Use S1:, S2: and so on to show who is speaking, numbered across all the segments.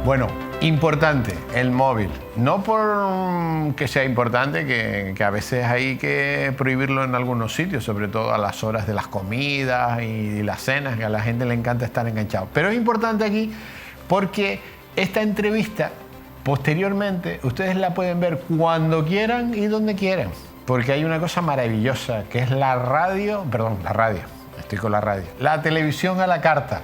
S1: Bueno, importante, el móvil. No por que sea importante, que a veces hay que prohibirlo en algunos sitios, sobre todo a las horas de las comidas y las cenas, que a la gente le encanta estar enganchado. Pero es importante aquí porque esta entrevista, posteriormente, ustedes la pueden ver cuando quieran y donde quieran. Porque hay una cosa maravillosa, que es la radio, estoy con la radio, la televisión a la carta.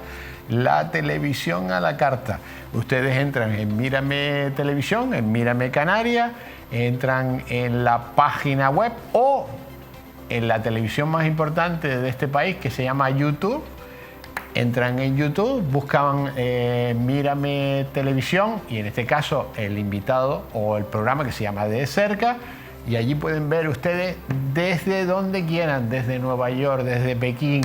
S1: La televisión a la carta. Ustedes entran en Mírame Televisión, en Mírame Canarias, entran en la página web o en la televisión más importante de este país, que se llama YouTube. Entran en YouTube, buscan Mírame Televisión y en este caso el invitado o el programa que se llama De Cerca, y allí pueden ver ustedes desde donde quieran, desde Nueva York, desde Pekín,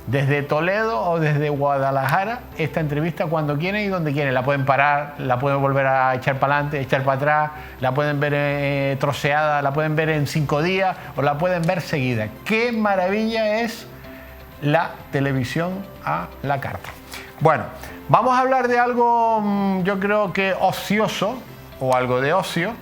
S1: desde Toledo o desde Guadalajara, esta entrevista cuando quieren y donde quieren. La pueden parar, la pueden volver a echar para adelante, echar para atrás, la pueden ver troceada, la pueden ver en 5 días o la pueden ver seguida. ¡Qué maravilla es la televisión a la carta! Bueno, vamos a hablar de algo, yo creo que ocioso, o algo de ocio,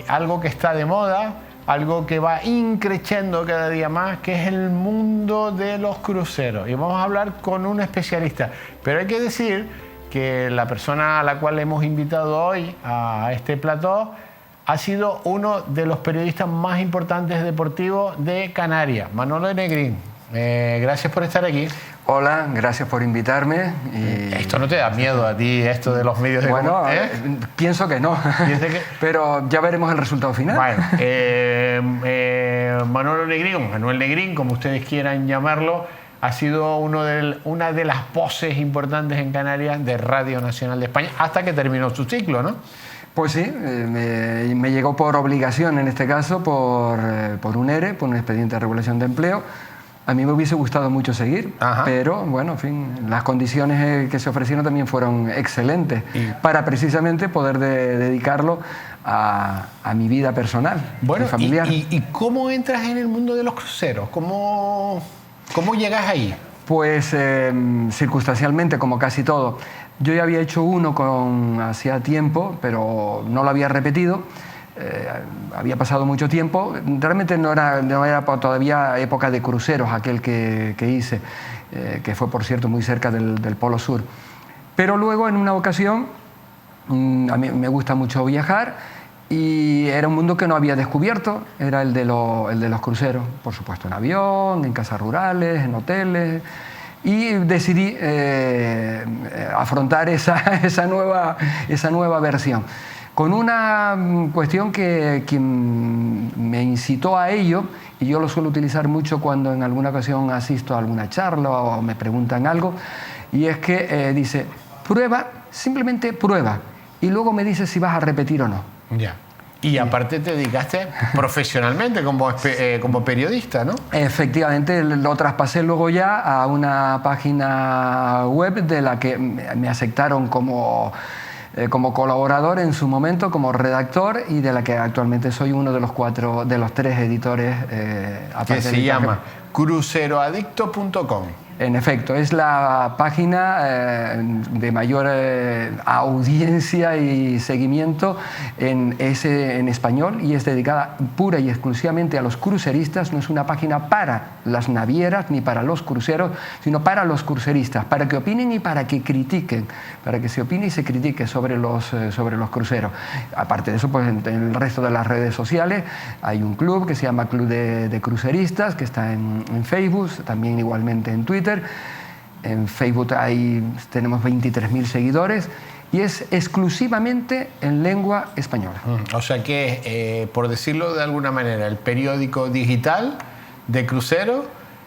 S1: algo que está de moda, algo que va increciendo cada día más, que es el mundo de los cruceros. Y vamos a hablar con un especialista. Pero hay que decir que la persona a la cual hemos invitado hoy a este plató ha sido uno de los periodistas más importantes deportivos de Canarias, Manolo Negrín. Gracias por estar aquí.
S2: Hola, gracias por invitarme.
S1: ¿Esto no te da miedo a ti, esto de los medios de comunicación?
S2: Bueno, pienso que no, pero ya veremos el resultado final.
S1: Bueno, Manolo Negrín, Manuel Negrín, como ustedes quieran llamarlo, ha sido una de las voces importantes en Canarias de Radio Nacional de España, hasta que terminó su ciclo, ¿no?
S2: Pues sí, me llegó por obligación, en este caso, por un ERE, por un expediente de regulación de empleo. A mí me hubiese gustado mucho seguir, pero bueno, en fin, las condiciones que se ofrecieron también fueron excelentes para precisamente poder dedicarlo a mi vida personal, y familiar.
S1: ¿Y cómo entras en el mundo de los cruceros? ¿Cómo llegas ahí?
S2: Pues circunstancialmente, como casi todo. Yo ya había hecho uno hacía tiempo, pero no lo había repetido. Había pasado mucho tiempo, realmente no era todavía época de cruceros aquel que hice, que fue por cierto muy cerca del Polo Sur. Pero luego en una ocasión, a mí me gusta mucho viajar y era un mundo que no había descubierto, era el de los cruceros, por supuesto en avión, en casas rurales, en hoteles. Y decidí afrontar esa nueva versión, con una cuestión que me incitó a ello, y yo lo suelo utilizar mucho cuando en alguna ocasión asisto a alguna charla o me preguntan algo, y es que dice, prueba, simplemente prueba, y luego me dices si vas a repetir o no.
S1: Ya. Y aparte te dedicaste profesionalmente como periodista, ¿no?
S2: Efectivamente, lo traspasé luego ya a una página web de la que me aceptaron como colaborador en su momento, como redactor, y de la que actualmente soy uno de los 3 editores.
S1: Que se llama cruceroadicto.com.
S2: En efecto, es la página de mayor audiencia y seguimiento en español, y es dedicada pura y exclusivamente a los cruceristas. No es una página para las navieras ni para los cruceros, sino para los cruceristas, para que opinen y para que critiquen, para que se opine y se critique sobre los cruceros. Aparte de eso, pues en el resto de las redes sociales hay un club que se llama Club de Cruceristas, que está en Facebook, también igualmente en Twitter. En Facebook tenemos 23.000 seguidores y es exclusivamente en lengua española.
S1: O sea que, por decirlo de alguna manera, el periódico digital de crucero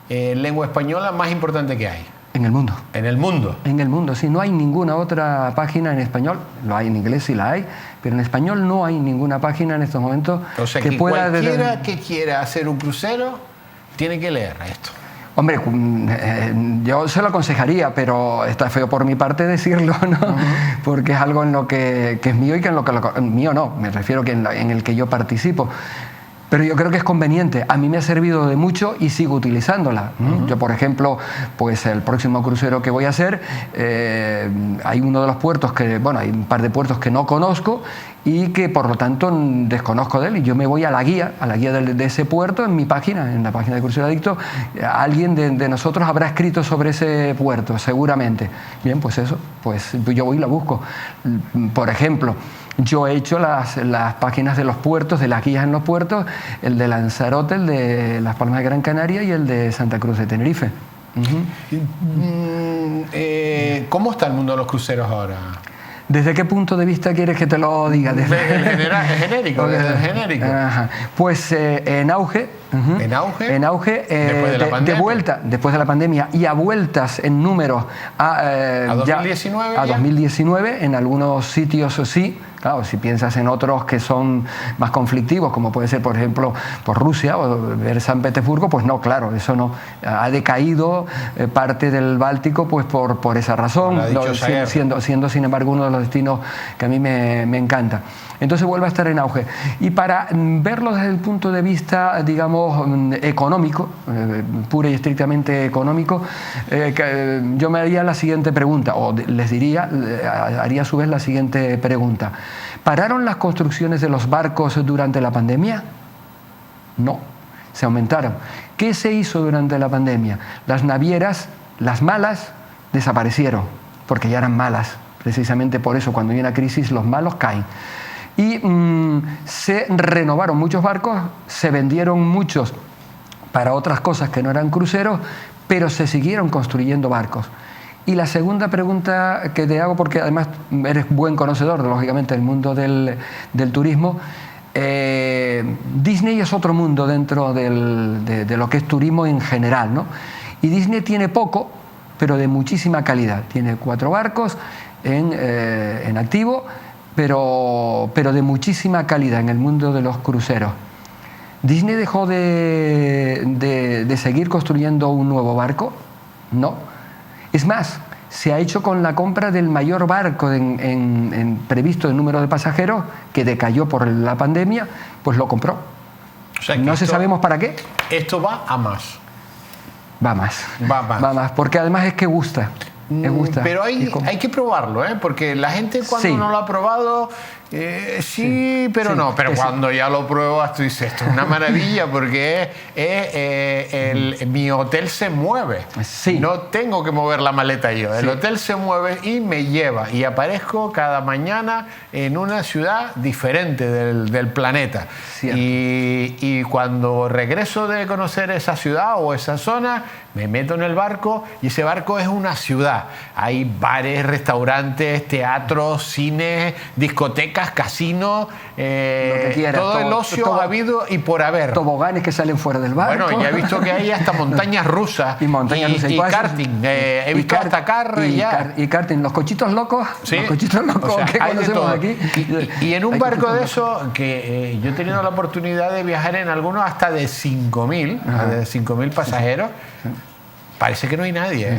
S1: en lengua española más importante que hay.
S2: En el mundo.
S1: ¿En el mundo?
S2: En el mundo, sí. No hay ninguna otra página en español. Lo hay en inglés, sí la hay, pero en español no hay ninguna página en estos momentos.
S1: O sea que cualquiera que quiera hacer un crucero tiene que leer esto.
S2: Hombre, yo se lo aconsejaría, pero está feo por mi parte decirlo, ¿no? Porque es algo en lo que es mío y que en lo que mío no, me refiero que en el que yo participo. Pero yo creo que es conveniente. A mí me ha servido de mucho y sigo utilizándola. Yo, por ejemplo, pues el próximo crucero que voy a hacer, hay uno de los puertos que, bueno, hay un par de puertos que no conozco y que por lo tanto desconozco de él, y yo me voy a la guía de ese puerto en mi página, en la página de Crucero Adicto. Alguien de nosotros habrá escrito sobre ese puerto, seguramente. Bien, pues eso, pues yo voy y la busco. Por ejemplo, yo he hecho las páginas de los puertos, de las guías en los puertos, el de Lanzarote, el de Las Palmas de Gran Canaria y el de Santa Cruz de Tenerife.
S1: ¿Cómo está el mundo de los cruceros ahora?
S2: ¿Desde qué punto de vista quieres que te lo diga?
S1: Desde el genérico, desde el genérico.
S2: Ajá. Pues en auge.
S1: ¿En auge?
S2: En auge,
S1: después de la pandemia.
S2: De vuelta, después de la pandemia, y a vueltas en números
S1: a 2019.
S2: A 2019, en algunos sitios sí. Claro, si piensas en otros que son más conflictivos, como puede ser, por ejemplo, por Rusia o ver San Petersburgo, pues no, claro, eso no. Ha decaído parte del Báltico pues por esa razón, siendo sin embargo uno de los destinos que a mí me encanta. Entonces vuelve a estar en auge. Y para verlo desde el punto de vista, digamos, económico, pura y estrictamente económico, yo me haría la siguiente pregunta, o les diría, haría a su vez la siguiente pregunta. ¿Pararon las construcciones de los barcos durante la pandemia? No, se aumentaron. ¿Qué se hizo durante la pandemia? Las navieras, las malas, desaparecieron, porque ya eran malas. Precisamente por eso, cuando hay una crisis, los malos caen. Y se renovaron muchos barcos, se vendieron muchos para otras cosas que no eran cruceros, pero se siguieron construyendo barcos. Y la segunda pregunta que te hago, porque además eres buen conocedor, lógicamente, del mundo del turismo, Disney es otro mundo dentro de lo que es turismo en general, ¿no? Y Disney tiene poco, pero de muchísima calidad. Tiene 4 barcos en activo, pero de muchísima calidad en el mundo de los cruceros. ¿Disney dejó de seguir construyendo un nuevo barco? No. Es más, se ha hecho con la compra del mayor barco previsto en número de pasajeros, que decayó por la pandemia, pues lo compró.
S1: O sea, que
S2: no sabemos para qué.
S1: Esto va a más.
S2: Va más, porque además es que gusta.
S1: Pero hay que probarlo, porque la gente cuando no lo ha probado, pero no. Pero cuando ya lo pruebas, tú dices, esto es una maravilla, porque mi hotel se mueve.
S2: Sí.
S1: No tengo que mover la maleta yo. El hotel se mueve y me lleva. Y aparezco cada mañana en una ciudad diferente del planeta. Y cuando regreso de conocer esa ciudad o esa zona, me meto en el barco y ese barco es una ciudad. Hay bares, restaurantes, teatros, cines, discotecas, casinos, todo el ocio habido y por haber.
S2: Toboganes que salen fuera del barco.
S1: Bueno, ya he visto que hay hasta montañas rusas y karting. He visto hasta
S2: y karting. Los cochitos locos, los cochitos locos, o sea, que conocemos aquí.
S1: Y en un barco de eso, que yo he tenido la oportunidad de viajar en algunos hasta de 5.000 pasajeros. Parece que no hay nadie.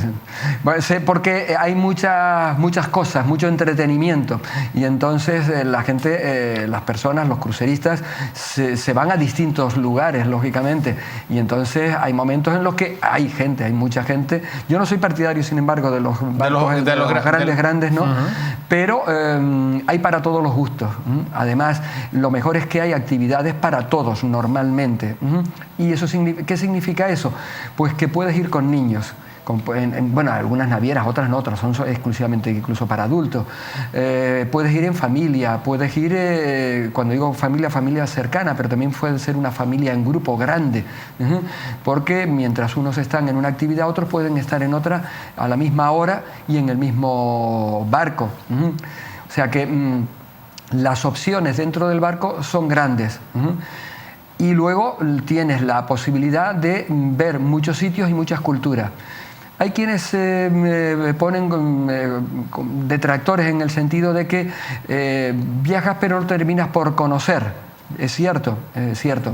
S2: Porque hay muchas cosas, mucho entretenimiento. Y entonces la gente, las personas, los cruceristas, se van a distintos lugares, lógicamente. Y entonces hay momentos en los que hay mucha gente. Yo no soy partidario, sin embargo, de los barcos de los grandes, ¿no? Pero hay para todos los gustos. Además, lo mejor es que hay actividades para todos, normalmente. ¿Y eso qué significa eso? Pues que puedes ir con niños. Bueno, algunas navieras, otras no, otras son exclusivamente incluso para adultos. Puedes ir en familia, puedes ir, cuando digo familia cercana, pero también puede ser una familia en grupo grande, porque mientras unos están en una actividad, otros pueden estar en otra a la misma hora y en el mismo barco. O sea que las opciones dentro del barco son grandes. Y luego tienes la posibilidad de ver muchos sitios y muchas culturas. Hay quienes ponen detractores en el sentido de que viajas pero no terminas por conocer. Es cierto.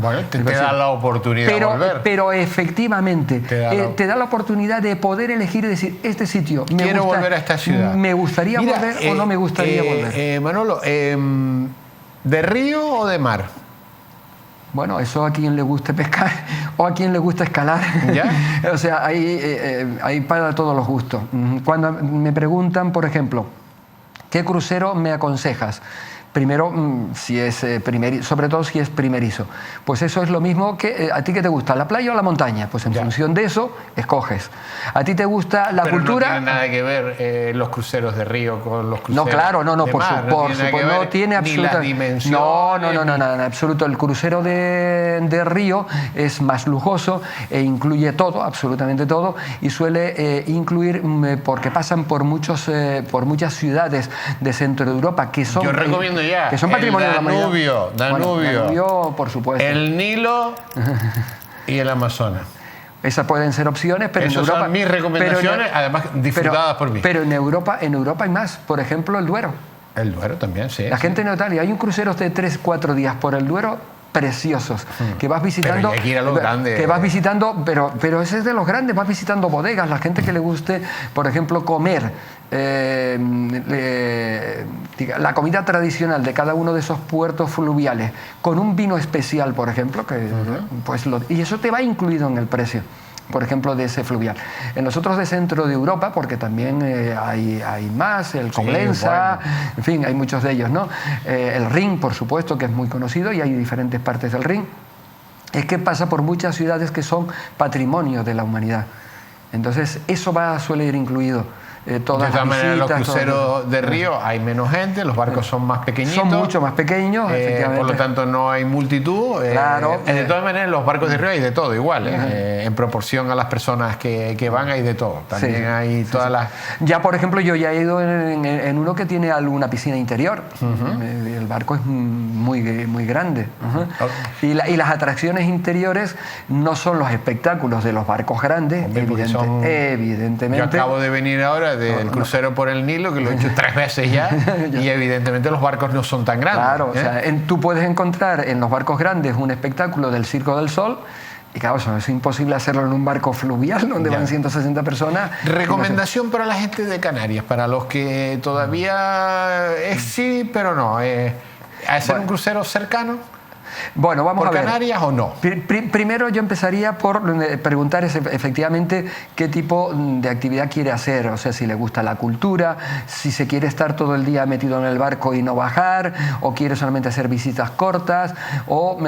S1: Bueno, te da la oportunidad de volver.
S2: Pero efectivamente te da la oportunidad de poder elegir y decir, este sitio
S1: quiero volver a esta ciudad.
S2: ¿Me gustaría volver o no me gustaría volver?
S1: Manolo, ¿de río o de mar?
S2: Bueno, eso a quien le guste pescar o a quien le gusta escalar.
S1: ¿Ya?
S2: O sea, hay para todos los gustos. Cuando me preguntan, por ejemplo, ¿qué crucero me aconsejas? Primero, si es sobre todo si es primerizo. Pues eso es lo mismo que a ti que te gusta, la playa o la montaña. Pues en función de eso, escoges. ¿A ti te gusta la cultura?
S1: No tiene nada que ver los cruceros de río con los cruceros
S2: no, claro, no,
S1: de
S2: por
S1: mar.
S2: supuesto, no tiene absoluta... No, nada, en absoluto. El crucero de río es más lujoso e incluye todo, absolutamente todo, y suele incluir, porque pasan por muchas ciudades de centro de Europa que son...
S1: Yo recomiendo
S2: que son patrimonio de la humanidad.
S1: Danubio,
S2: por supuesto.
S1: El Nilo y el Amazonas.
S2: Esas pueden ser opciones, pero
S1: Esas
S2: en Europa...
S1: son mis recomendaciones, además disfrutadas por mí.
S2: Pero en Europa hay más. Por ejemplo, el Duero.
S1: El Duero también, sí.
S2: La gente no tal. Hay un crucero de 3-4 días por el Duero preciosos que vas visitando,
S1: pero hay que ir a lo grande.
S2: Que vas visitando, pero ese es de los grandes, vas visitando bodegas, la gente que le guste, por ejemplo, comer la comida tradicional de cada uno de esos puertos fluviales con un vino especial, por ejemplo, y eso te va incluido en el precio, por ejemplo, de ese fluvial. En los otros de centro de Europa, porque también hay más, el Coblenza, en fin, hay muchos de ellos, ¿no? El Rin, por supuesto, que es muy conocido, y hay diferentes partes del Rin. Es que pasa por muchas ciudades que son patrimonio de la humanidad. Entonces, eso suele ir incluido.
S1: De todas maneras, los cruceros de río hay menos gente, los barcos son más pequeñitos.
S2: Son mucho más pequeños, efectivamente.
S1: Por lo tanto, no hay multitud.
S2: Claro.
S1: De todas maneras, los barcos de río hay de todo, igual. En proporción a las personas que van, hay de todo. También hay todas las...
S2: Ya, por ejemplo, yo ya he ido en uno que tiene alguna piscina interior. El barco es muy grande. Y las atracciones interiores no son los espectáculos de los barcos grandes, evidentemente.
S1: Yo acabo de venir ahora del crucero por el Nilo, que lo he hecho 3 veces ya, y evidentemente los barcos no son tan grandes.
S2: Claro, o sea, tú puedes encontrar en los barcos grandes un espectáculo del Circo del Sol, y claro, eso es imposible hacerlo en un barco fluvial donde van 160 personas.
S1: Recomendación para la gente de Canarias, para los que todavía sí, pero no. ¿Hacer un crucero cercano?
S2: Bueno, vamos a ver.
S1: ¿Por Canarias o no?
S2: Primero yo empezaría por preguntar efectivamente qué tipo de actividad quiere hacer, o sea, si le gusta la cultura, si se quiere estar todo el día metido en el barco y no bajar, o quiere solamente hacer visitas cortas, o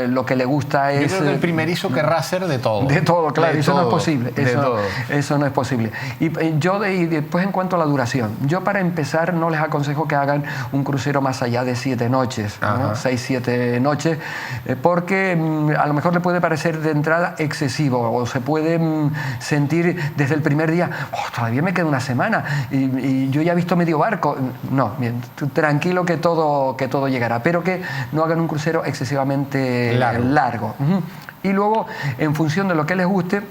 S2: lo que le gusta es...
S1: Yo creo que el primerizo querrá hacer de todo.
S2: De todo, claro, eso no es posible.
S1: Eso
S2: no es posible. Y después en cuanto a la duración, yo para empezar no les aconsejo que hagan un crucero más allá de 7 noches, ¿no? 6-7 noches, porque a lo mejor le puede parecer de entrada excesivo, o se puede sentir desde el primer día, todavía me queda una semana y yo ya he visto medio barco. No, bien, tranquilo que todo llegará, pero que no hagan un crucero excesivamente largo. Y luego, en función de lo que les guste,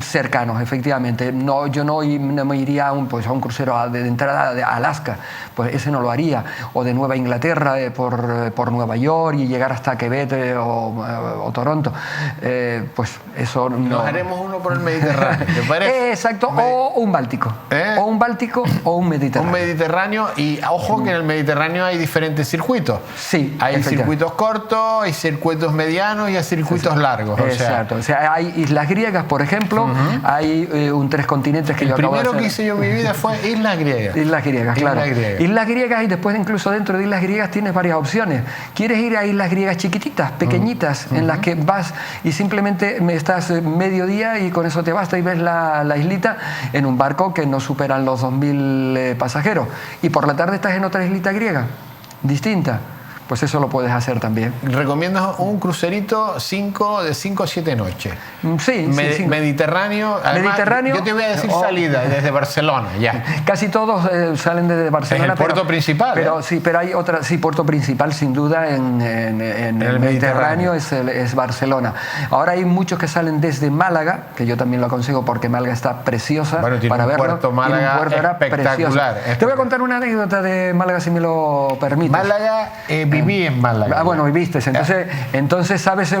S2: cercanos, efectivamente. Yo no me iría a un crucero de entrada de Alaska, pues ese no lo haría, o de Nueva Inglaterra por Nueva York y llegar hasta Quebec o Toronto, pues eso no.
S1: Nos haremos uno por el Mediterráneo, ¿te parece?
S2: Exacto, o un Báltico, o un Báltico o un Mediterráneo.
S1: Un Mediterráneo, y ojo que en el Mediterráneo hay diferentes circuitos.
S2: Sí,
S1: hay circuitos cortos, hay circuitos medianos y hay circuitos largos.
S2: Exacto, o sea, hay islas griegas, por ejemplo, hay 3 continentes que yo acabo de hacer.
S1: El primero que hice yo en mi vida fue Islas Griegas.
S2: Islas Griegas, claro. Islas Griegas, y después incluso dentro de Islas Griegas tienes varias opciones. ¿Quieres ir a Islas Griegas chiquititas, pequeñitas, en las que vas y simplemente estás mediodía y con eso te basta y ves la islita en un barco que no superan los 2.000 pasajeros? Y por la tarde estás en otra islita griega, distinta. Pues eso lo puedes hacer también.
S1: ¿Recomiendas un crucerito de 5 a 7 noches?
S2: Sí.
S1: Mediterráneo. Además,
S2: Mediterráneo.
S1: Yo te voy a decir salida desde Barcelona, ya.
S2: Casi todos salen desde Barcelona.
S1: Es el puerto principal.
S2: Pero hay otra, puerto principal sin duda en el Mediterráneo es Barcelona. Ahora hay muchos que salen desde Málaga, que yo también lo aconsejo porque Málaga está preciosa para verlo.
S1: Puerto Málaga espectacular.
S2: Te voy a contar una anécdota de Málaga, si me lo permites.
S1: Málaga, viví en Málaga.
S2: Bueno, viviste. Entonces sabes...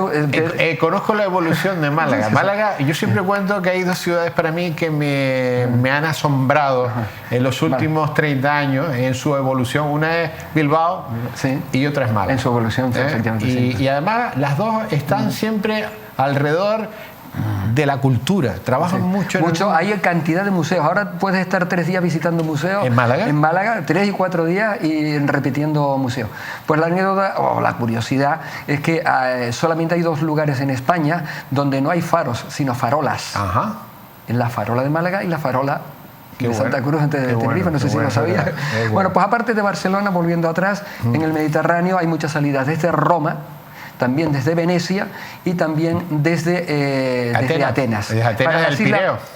S1: conozco la evolución de Málaga. Málaga, yo siempre cuento que hay dos ciudades para mí que me han asombrado en los últimos 30 años en su evolución. Una es Bilbao y otra es Málaga.
S2: En su evolución, efectivamente.
S1: Y además las dos están siempre alrededor de la cultura. Trabajan mucho.
S2: Hay cantidad de museos. Ahora puedes estar 3 días visitando museos.
S1: ¿En Málaga?
S2: En Málaga, 3 y 4 días y repitiendo museos. Pues la anécdota o la curiosidad es que solamente hay 2 lugares en España donde no hay faros, sino farolas.
S1: Ajá.
S2: En la farola de Málaga y la farola de Santa Cruz antes de Tenerife, no sé si lo sabía. Bueno, pues aparte de Barcelona, volviendo atrás, en el Mediterráneo hay muchas salidas desde Roma, también desde Venecia y también desde Atenas.
S1: Desde Atenas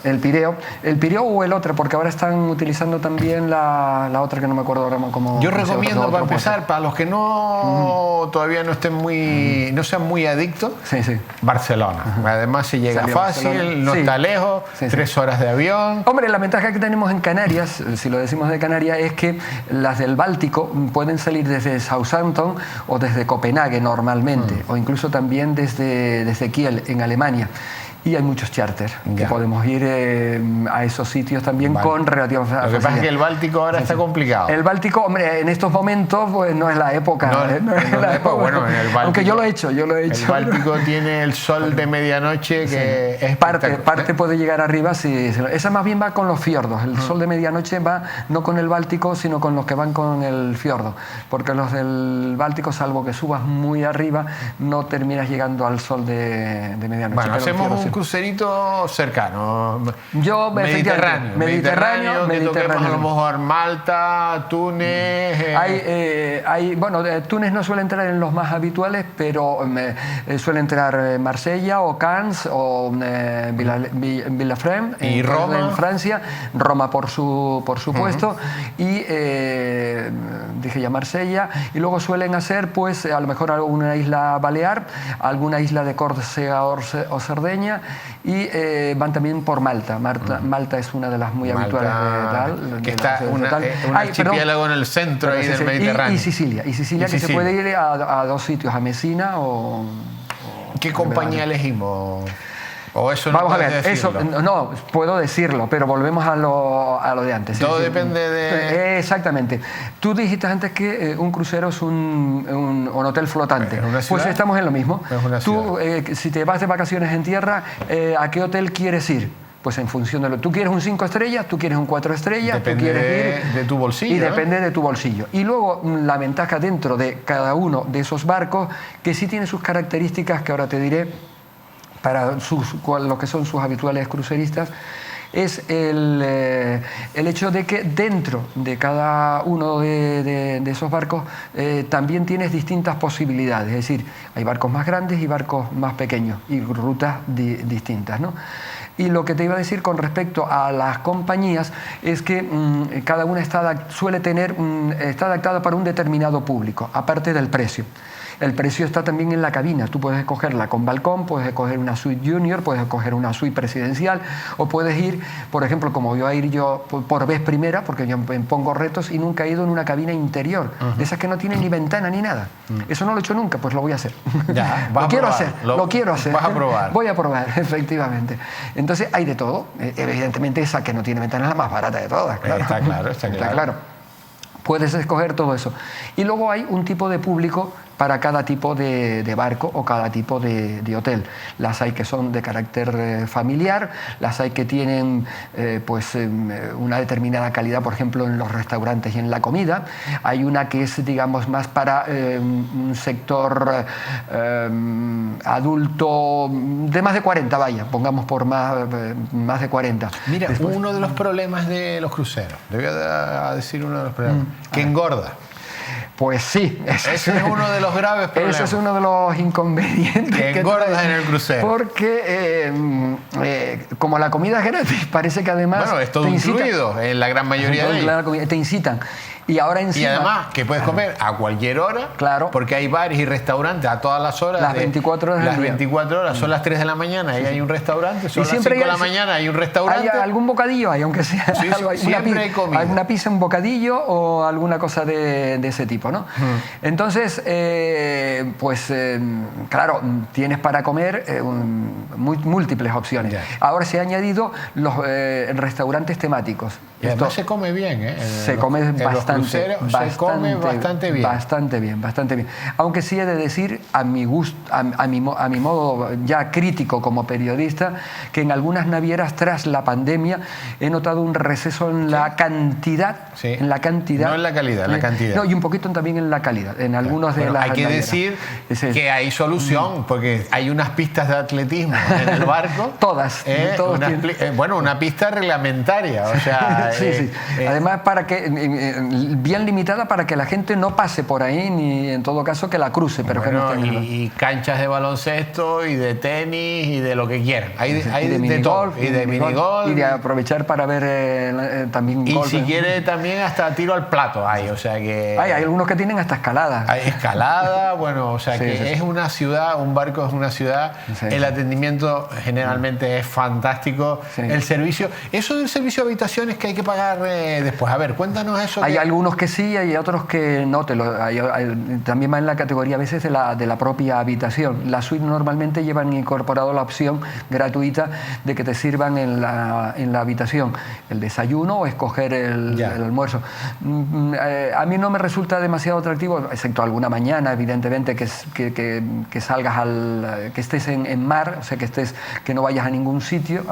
S1: del Pireo.
S2: El Pireo o el otro, porque ahora están utilizando también la otra que no me acuerdo ahora cómo.
S1: Yo recomiendo para empezar, para los que todavía no estén no sean muy adictos, Barcelona. Además se llega fácil, no está lejos, 3 horas de avión.
S2: Hombre, la ventaja que tenemos en Canarias, si lo decimos de Canarias, es que las del Báltico pueden salir desde Southampton o desde Copenhague normalmente. O incluso también desde Kiel, en Alemania. Y hay muchos charters que podemos ir a esos sitios también con relativa facilidad.
S1: Lo que pasa es que el Báltico ahora está complicado.
S2: El Báltico, hombre, en estos momentos pues no es la época.
S1: No es la época. Bueno, en el Báltico,
S2: aunque yo lo he hecho.
S1: El Báltico tiene el sol de medianoche que es
S2: parte puede llegar arriba. Esa más bien va con los fiordos. El sol de medianoche va no con el Báltico, sino con los que van con el fiordo. Porque los del Báltico, salvo que subas muy arriba, no terminas llegando al sol de medianoche.
S1: Bueno, hacemos un crucerito cercano. Mediterráneo, que toquemos a lo mejor Malta, Túnez.
S2: Túnez no suele entrar en los más habituales, pero suele entrar Marsella o Cannes o Villafranche
S1: y Roma
S2: en Francia, Roma por supuesto, y dije ya Marsella, y luego suelen hacer pues a lo mejor alguna isla balear, alguna isla de Córcega o Cerdeña, y van también por Malta. Malta es una de las muy habituales
S1: que está un archipiélago en el centro del Mediterráneo.
S2: Y Sicilia, que se puede ir a 2 sitios, a Messina o
S1: ¿Qué compañía elegimos? ¿O eso
S2: no? Vamos a ver, eso no puedo decirlo, pero volvemos a lo de antes.
S1: Todo depende de...
S2: Exactamente. Tú dijiste antes que un crucero es un hotel flotante. Pues estamos en lo mismo. Tú, si te vas de vacaciones en tierra, ¿a qué hotel quieres ir? Pues en función de tú quieres un 5 estrellas, tú quieres un 4 estrellas,
S1: depende
S2: tú quieres
S1: de tu bolsillo.
S2: Y depende de tu bolsillo. Y luego la ventaja dentro de cada uno de esos barcos, que sí tiene sus características, que ahora te diré, para lo que son sus habituales cruceristas, es el hecho de que dentro de cada uno de esos barcos también tienes distintas posibilidades. Es decir, hay barcos más grandes y barcos más pequeños y rutas distintas, ¿no? Y lo que te iba a decir con respecto a las compañías es que cada una está adaptada para un determinado público, aparte del precio. El precio está también en la cabina. Tú puedes escogerla con balcón, puedes escoger una suite junior, puedes escoger una suite presidencial, o puedes ir, por ejemplo, como voy a ir yo por vez primera, porque yo me pongo retos y nunca he ido en una cabina interior, de esas que no tienen ni ventana ni nada. Eso no lo he hecho nunca, pues lo voy a hacer.
S1: Ya,
S2: lo quiero hacer.
S1: Vas a probar.
S2: Voy a probar, efectivamente. Entonces hay de todo. Evidentemente esa que no tiene ventana es la más barata de todas. Claro.
S1: Está claro.
S2: Puedes escoger todo eso. Y luego hay un tipo de público para cada tipo de barco o cada tipo de hotel. Las hay que son de carácter familiar, las hay que tienen una determinada calidad, por ejemplo, en los restaurantes y en la comida. Hay una que es, digamos, más para un sector adulto de más de 40, pongamos por más de 40.
S1: Mira, uno de los problemas de los cruceros, te voy a decir uno de los problemas, que engorda.
S2: Pues sí.
S1: Ese es uno de los graves problemas.
S2: Ese es uno de los inconvenientes.
S1: Que engordas en el crucero.
S2: Porque como la comida es gratis, parece que además...
S1: Bueno, es todo incluido en la gran mayoría de ellos.
S2: Te incitan. Y ahora encima...
S1: Y además que puedes comer a cualquier hora,
S2: claro,
S1: porque hay bares y restaurantes a todas las horas.
S2: Las 24 horas del
S1: Las
S2: día.
S1: 24 horas, son las 3 de la mañana y hay un restaurante, son
S2: Y
S1: las
S2: siempre
S1: 5 de la mañana hay un restaurante.
S2: Hay algún bocadillo, aunque sea
S1: Sí,
S2: algo,
S1: siempre hay comida.
S2: alguna pizza, un bocadillo o alguna cosa de ese tipo, ¿no? Entonces, claro, tienes para comer múltiples opciones.
S1: Ya.
S2: Ahora se han añadido los restaurantes temáticos.
S1: Y además se come bien, ¿eh?
S2: Se come bastante,
S1: se come bastante bien.
S2: Bastante bien. Aunque sí he de decir, a mi gusto, a mi modo ya crítico como periodista, que en algunas navieras tras la pandemia he notado un receso en la cantidad.
S1: Sí.
S2: En la cantidad.
S1: No en la calidad, en la cantidad.
S2: No, y un poquito también en la calidad. En algunos de las
S1: hay que
S2: navieras.
S1: decir que hay solución, porque hay unas pistas de atletismo en el barco.
S2: Todas. Todos
S1: una pista reglamentaria, o sea...
S2: sí. Además, bien limitada para que la gente no pase por ahí, ni en todo caso que la cruce. Pero
S1: bueno,
S2: que no tenga...
S1: y canchas de baloncesto, y de tenis, y de lo que quieran. Hay de todo. Y de minigolf.
S2: Y de aprovechar para ver también
S1: y
S2: golf.
S1: Si quiere también hasta tiro al plato hay, o sea que...
S2: Hay algunos que tienen hasta escalada.
S1: Hay escalada, bueno, o sea es una ciudad, un barco es una ciudad, el atendimiento generalmente es fantástico, el servicio, eso del servicio de habitaciones que hay que pagar después, a ver, cuéntanos eso.
S2: Hay algunos que sí, hay otros que no, también va en la categoría a veces de la propia habitación. La suite normalmente llevan incorporado la opción gratuita de que te sirvan en la habitación el desayuno o escoger el almuerzo. A mí no me resulta demasiado atractivo, excepto alguna mañana, evidentemente, que salgas que estés en mar, o sea, que no vayas a ningún sitio,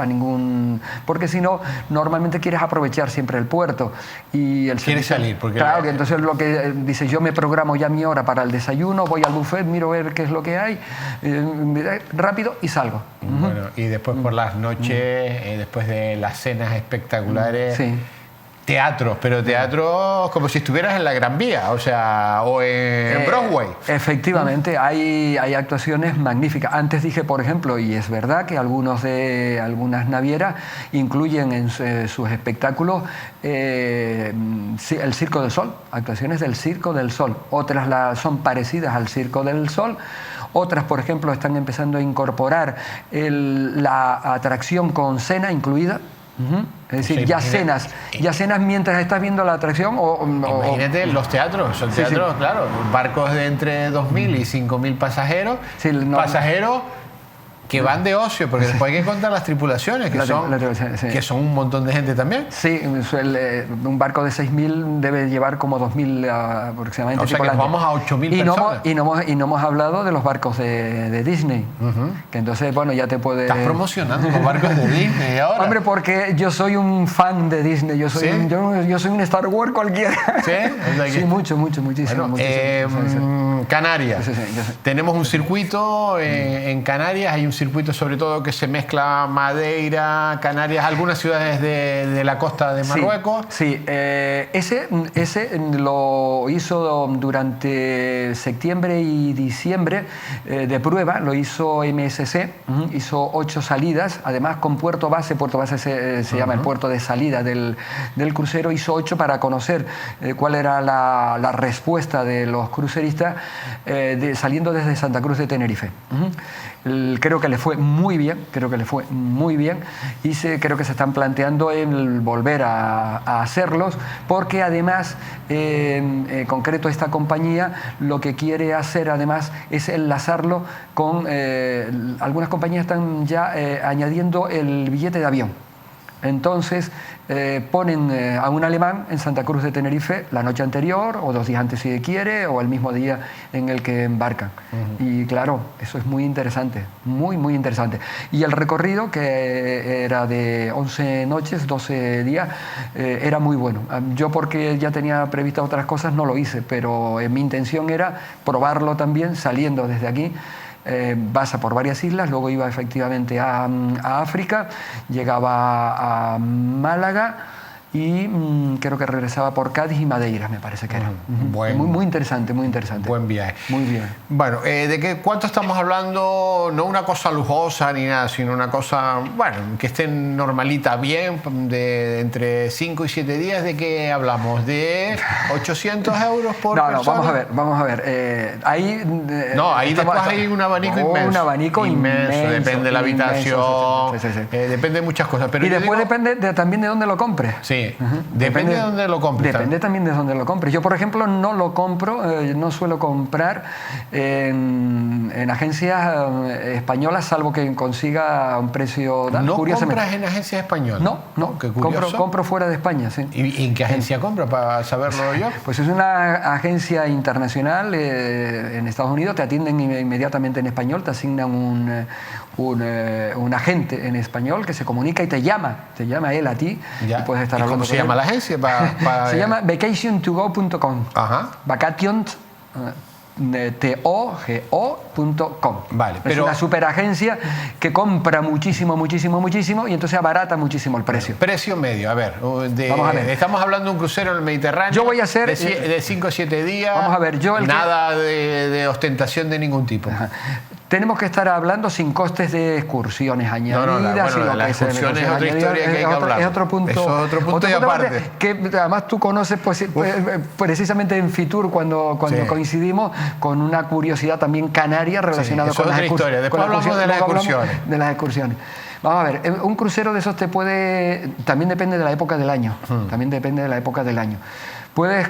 S2: porque si no, normalmente quieres aprovechar siempre el puerto. Y
S1: quieres salir, porque...
S2: Claro, que entonces lo que dices, yo me programo ya mi hora para el desayuno, voy al buffet, miro a ver qué es lo que hay, rápido y salgo.
S1: Bueno, y después por las noches, después de las cenas espectaculares...
S2: Sí.
S1: Teatros, pero teatros como si estuvieras en la Gran Vía, o sea, o en Broadway.
S2: Efectivamente, hay actuaciones magníficas. Antes dije, por ejemplo, y es verdad que algunas navieras incluyen en sus espectáculos el Circo del Sol, actuaciones del Circo del Sol. Otras son parecidas al Circo del Sol. Otras, por ejemplo, están empezando a incorporar la atracción con cena incluida. Es decir, ya cenas mientras estás viendo la atracción.
S1: Imagínate los teatros, claro, barcos de entre 2.000 y 5.000 pasajeros, pasajeros que van de ocio, porque después hay que contar las tripulaciones, que son un montón de gente también.
S2: Sí, un barco de 6.000 debe llevar como 2.000 aproximadamente.
S1: O sea que nos vamos a 8.000 personas.
S2: Y no hemos hablado de los barcos de Disney, que entonces, bueno, ya te puede...
S1: Estás promocionando los barcos de Disney ahora.
S2: Hombre, porque yo soy un fan de Disney, yo soy un Star Wars cualquiera.
S1: ¿Sí?
S2: Sí, muchísimo.
S1: Canarias.
S2: Sí.
S1: Tenemos un circuito en Canarias, hay un circuito sobre todo que se mezcla Madeira, Canarias, algunas ciudades de la costa de Marruecos.
S2: Sí, ese lo hizo durante septiembre y diciembre de prueba, lo hizo MSC, hizo 8 salidas, además con puerto base se llama el puerto de salida del crucero, hizo 8 para conocer cuál era la respuesta de los cruceristas saliendo desde Santa Cruz de Tenerife. Creo que le fue muy bien y creo que se están planteando el volver a hacerlos, porque además en concreto esta compañía lo que quiere hacer además es enlazarlo con algunas compañías están ya añadiendo el billete de avión. Entonces ponen a un alemán en Santa Cruz de Tenerife la noche anterior o 2 días antes si quiere, o el mismo día en el que embarcan. Y claro, eso es muy interesante, muy interesante. Y el recorrido, que era de 11 noches, 12 días, era muy bueno. Yo, porque ya tenía previstas otras cosas, no lo hice, pero mi intención era probarlo también saliendo desde aquí. Pasa por varias islas, luego iba efectivamente a África, llegaba a Málaga, y creo que regresaba por Cádiz y Madeira, me parece que era. Muy interesante, muy interesante.
S1: Buen viaje.
S2: Muy bien.
S1: Bueno, ¿cuánto estamos hablando? No una cosa lujosa ni nada, sino una cosa, bueno, que esté normalita, bien, de entre 5 y 7 días. ¿De qué hablamos? ¿De 800 euros por persona?
S2: No, vamos a ver. Ahí
S1: después hay un abanico inmenso.
S2: Un abanico inmenso.
S1: Depende de la habitación,
S2: sí.
S1: Depende de muchas cosas. Pero
S2: y después depende también de dónde lo compres.
S1: Sí. Depende de dónde lo compres.
S2: Depende también de dónde lo compres. Yo, por ejemplo, no lo compro, no suelo comprar en agencias españolas, salvo que consiga un precio...
S1: ¿No compras en agencias españolas?
S2: No.
S1: Qué curioso.
S2: Compro fuera de España, sí.
S1: ¿Y en qué agencia compras, para saberlo yo?
S2: Pues es una agencia internacional en Estados Unidos, te atienden inmediatamente en español, te asignan un agente en español que se comunica y te llama él a ti.
S1: Ya.
S2: Y puedes estar
S1: ¿Y
S2: hablando
S1: cómo se llama la agencia?
S2: Se llama vacationtogo.com.
S1: Ajá.
S2: Vacations togo.com.
S1: Vale,
S2: es una superagencia que compra muchísimo y entonces abarata muchísimo el precio.
S1: Precio medio, a ver,
S2: Vamos a ver.
S1: Estamos hablando de un crucero en el Mediterráneo.
S2: Yo voy a hacer
S1: de 5 o 7 días.
S2: Vamos a ver,
S1: nada de ostentación de ningún tipo.
S2: Ajá. Tenemos que estar hablando sin costes de excursiones añadidas.
S1: Las excursiones es otra historia que hay que hablar.
S2: Es otro punto.
S1: Eso es otro punto y aparte.
S2: Que además tú conoces precisamente en Fitur cuando coincidimos con una curiosidad también canaria relacionada con las excursiones.
S1: Después hablamos de las excursiones.
S2: De las excursiones. Vamos a ver, un crucero de esos también depende de la época del año. Puedes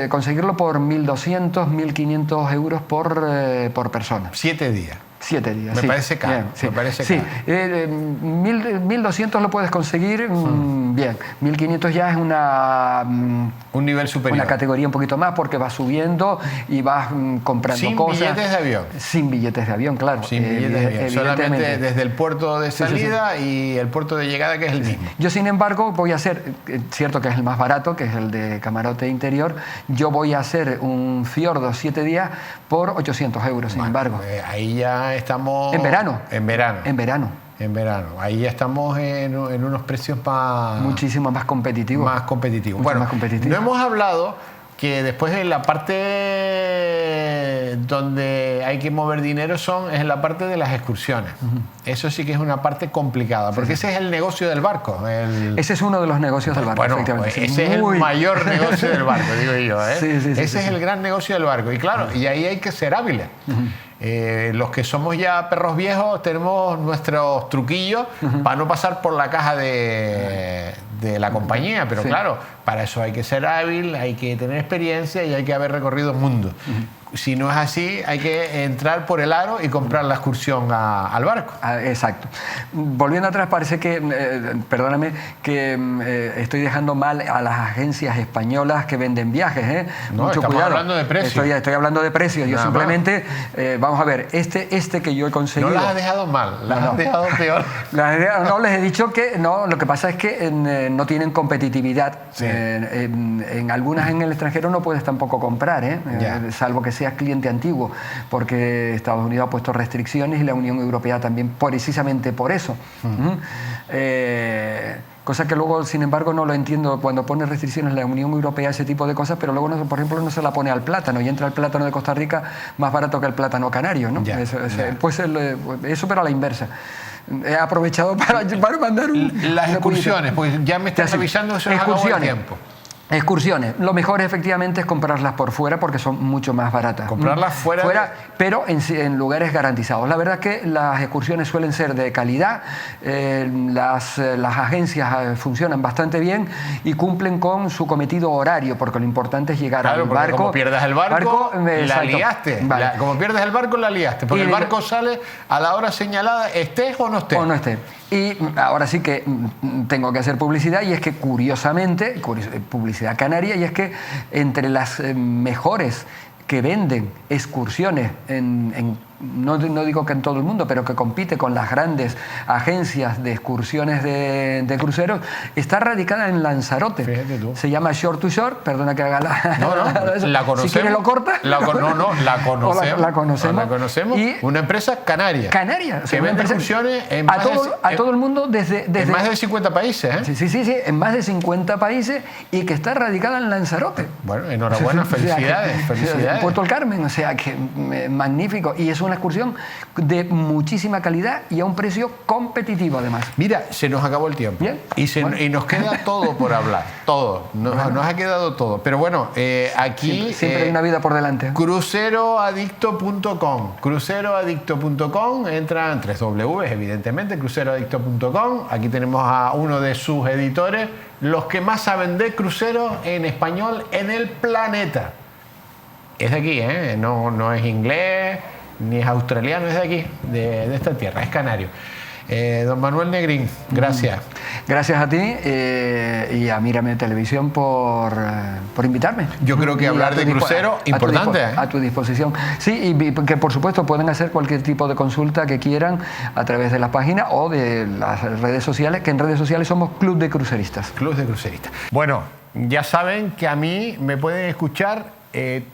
S2: conseguirlo por 1.200, 1.500 euros por persona.
S1: 7 días.
S2: 7 días.
S1: Me parece caro.
S2: Bien, sí.
S1: Me parece
S2: sí.
S1: caro.
S2: 1.200 lo puedes conseguir bien. 1.500 ya es
S1: un nivel superior.
S2: Una categoría un poquito más porque vas subiendo y vas comprando cosas.
S1: Sin billetes de avión.
S2: Sin billetes de avión, claro.
S1: Sin billetes de avión. Solamente desde el puerto de salida y el puerto de llegada, que es el mismo.
S2: Yo, sin embargo, voy a hacer, cierto que es el más barato, que es el de camarote interior, yo voy a hacer un fiordo 7 días por 800 euros, sin embargo.
S1: Ahí ya estamos...
S2: En verano.
S1: En verano.
S2: En verano.
S1: Ahí ya estamos en unos precios más...
S2: Muchísimo más competitivos.
S1: Más competitivos.
S2: Bueno, más competitivos.
S1: No hemos hablado que después en la parte donde hay que mover dinero es en la parte de las excursiones. Eso sí que es una parte complicada, porque ese es el negocio del barco.
S2: Ese es uno de los negocios del barco, efectivamente.
S1: Ese es el mayor negocio del barco, digo yo. Ese es el gran negocio del barco. Y claro, y ahí hay que ser hábiles. Los que somos ya perros viejos tenemos nuestros truquillos para no pasar por la caja de la compañía, pero claro, para eso hay que ser hábil, hay que tener experiencia y hay que haber recorrido el mundo. Si no es así, hay que entrar por el aro y comprar la excursión al barco.
S2: Exacto. Volviendo atrás, parece que, perdóname, que estoy dejando mal a las agencias españolas que venden viajes.
S1: No,
S2: mucho
S1: estamos
S2: cuidado.
S1: hablando de precios.
S2: Estoy hablando de precios. Yo simplemente, vamos a ver, este que yo he conseguido...
S1: No las has dejado mal, las has dejado peor.
S2: No, les he dicho que no, lo que pasa es que no tienen competitividad.
S1: Sí.
S2: En algunas en el extranjero no puedes tampoco comprar, salvo que seas cliente antiguo, porque Estados Unidos ha puesto restricciones y la Unión Europea también, precisamente por eso. Cosa que luego, sin embargo, no lo entiendo cuando pone restricciones la Unión Europea, ese tipo de cosas, pero luego, por ejemplo, no se la pone al plátano y entra el plátano de Costa Rica más barato que el plátano canario, ¿no? Pues eso, pero a la inversa. He aprovechado para mandar
S1: las excursiones, pues ya me estás avisando, eso nos acabó el tiempo.
S2: Excursiones. Lo mejor efectivamente es comprarlas por fuera porque son mucho más baratas.
S1: Comprarlas fuera
S2: pero en lugares garantizados. La verdad es que las excursiones suelen ser de calidad, las agencias funcionan bastante bien y cumplen con su cometido horario, porque lo importante es llegar al barco.
S1: Como pierdas el barco, la liaste.
S2: Vale.
S1: Como pierdes el barco, la liaste. Porque el barco sale a la hora señalada, estés o no estés.
S2: O no estés. Y ahora sí que tengo que hacer publicidad, y es que curiosamente, publicidad canaria, y es que entre las mejores que venden excursiones en no digo que en todo el mundo, pero que compite con las grandes agencias de excursiones de cruceros, está radicada en Lanzarote.
S1: Fíjate tú.
S2: Se llama Shore to Shore, perdona que haga la...
S1: No, la conocemos.
S2: Si quieres lo corta.
S1: La conocemos.
S2: La conocemos.
S1: La conocemos.
S2: Y
S1: una empresa canaria.
S2: Canaria.
S1: Que vende excursiones
S2: a todo el mundo desde
S1: en más de 50 países, ¿eh?
S2: Sí, en más de 50 países y que está radicada en Lanzarote.
S1: Bueno, enhorabuena, felicidades.
S2: En Puerto del Carmen, o sea que magnífico. Y es una excursión de muchísima calidad y a un precio competitivo además.
S1: Mira, se nos acabó el tiempo.
S2: Bien.
S1: Y nos queda todo por hablar. Todo. Nos ha quedado todo. Pero bueno, aquí...
S2: Siempre hay una vida por delante.
S1: Cruceroadicto.com. Cruceroadicto.com. Entran 3 W, evidentemente, cruceroadicto.com. Aquí tenemos a uno de sus editores, los que más saben de cruceros en español en el planeta. Es de aquí, ¿eh? No es inglés, ni es australiano, es de aquí, de esta tierra, es canario. Don Manuel Negrín, gracias.
S2: Gracias a ti y a Mírame Televisión por invitarme.
S1: Yo creo que hablar de crucero, importante.
S2: A tu disposición. Sí, y que por supuesto pueden hacer cualquier tipo de consulta que quieran a través de la página o de las redes sociales, que en redes sociales somos Club de Cruceristas.
S1: Club de Cruceristas. Bueno, ya saben que a mí me pueden escuchar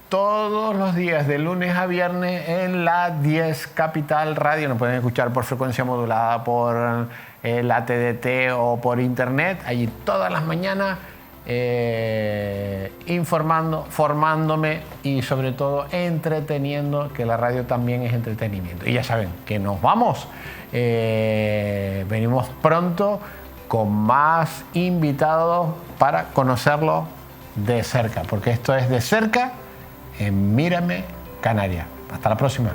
S1: todos los días de lunes a viernes en la 10 Capital Radio. Nos pueden escuchar por frecuencia modulada, por la TDT o por internet. Allí todas las mañanas informando, formándome y sobre todo entreteniendo, que la radio también es entretenimiento. Y ya saben que nos vamos. Venimos pronto con más invitados para conocerlo de cerca, porque esto es de cerca en Mírame Canarias. Hasta la próxima.